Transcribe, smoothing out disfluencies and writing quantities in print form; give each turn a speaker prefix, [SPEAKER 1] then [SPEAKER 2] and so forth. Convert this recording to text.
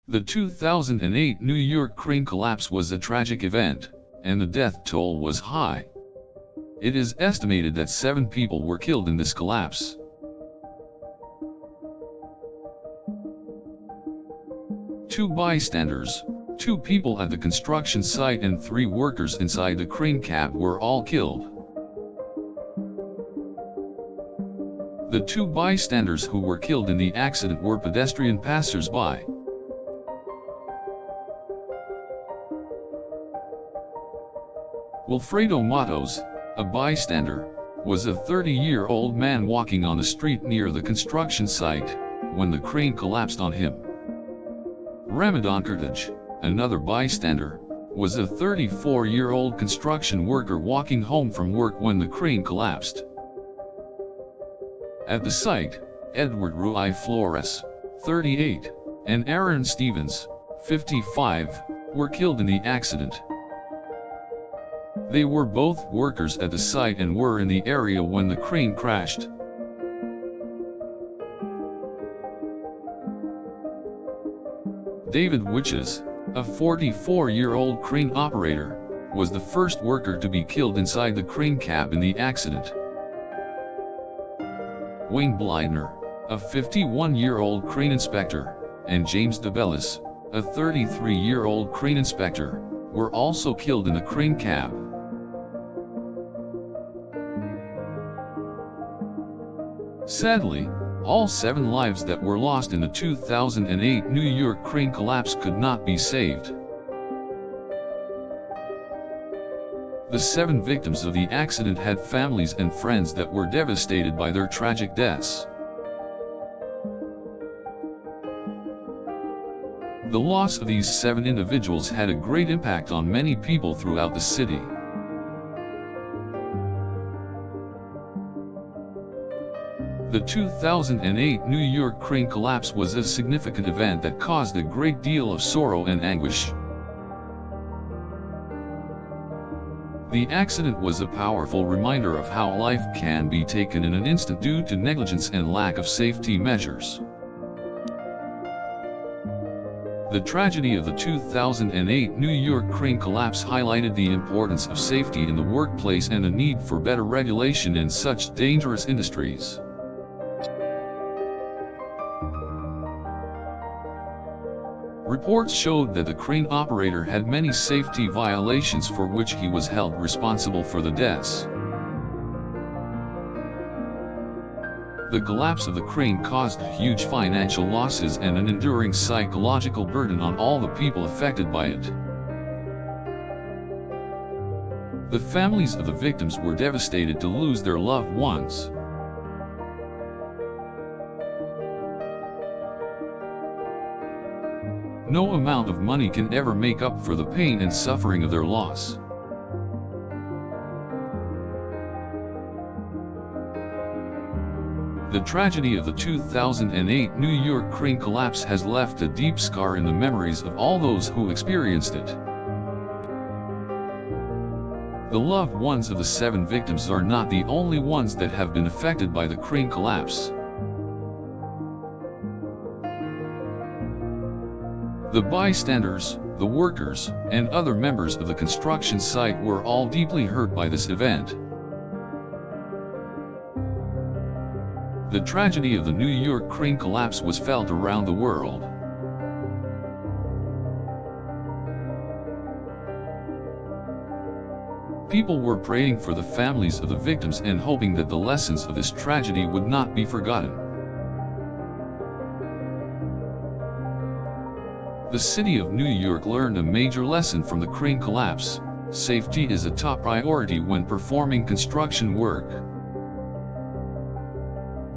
[SPEAKER 1] The 2008 New York crane collapse was a tragic event, and the death toll was high. It is estimated that 7 people were killed in this collapse. Two bystanders, 2 people at the construction site and 3 workers inside the crane cab were all killed. The 2 bystanders who were killed in the accident were pedestrian passers-by. Wilfredo Matos, a bystander, was a 30-year-old man walking on the street near the construction site when the crane collapsed on him. Ramadan Kurtaj, another bystander, was a 34-year-old construction worker walking home from work when the crane collapsed. At the site, Edward Rui Flores, 38, and Aaron Stevens, 55, were killed in the accident. They were both workers at the site and were in the area when the crane crashed. David Witches, a 44-year-old crane operator, was the first worker to be killed inside the crane cab in the accident. Wayne Blydner, a 51-year-old crane inspector, and James DeBellis, a 33-year-old crane inspector, were also killed in the crane cab. Sadly, all 7 lives that were lost in the 2008 New York crane collapse could not be saved. The 7 victims of the accident had families and friends that were devastated by their tragic deaths. The loss of these 7 individuals had a great impact on many people throughout the city. The 2008 New York crane collapse was a significant event that caused a great deal of sorrow and anguish. The accident was a powerful reminder of how life can be taken in an instant due to negligence and lack of safety measures. The tragedy of the 2008 New York crane collapse highlighted the importance of safety in the workplace and the need for better regulation in such dangerous industries. Reports showed that the crane operator had many safety violations for which he was held responsible for the deaths. The collapse of the crane caused huge financial losses and an enduring psychological burden on all the people affected by it. The families of the victims were devastated to lose their loved ones. No amount of money can ever make up for the pain and suffering of their loss. The tragedy of the 2008 New York crane collapse has left a deep scar in the memories of all those who experienced it. The loved ones of the 7 victims are not the only ones that have been affected by the crane collapse. The bystanders, the workers, and other members of the construction site were all deeply hurt by this event. The tragedy of the New York crane collapse was felt around the world. People were praying for the families of the victims and hoping that the lessons of this tragedy would not be forgotten. The city of New York learned a major lesson from the crane collapse. Safety is a top priority when performing construction work.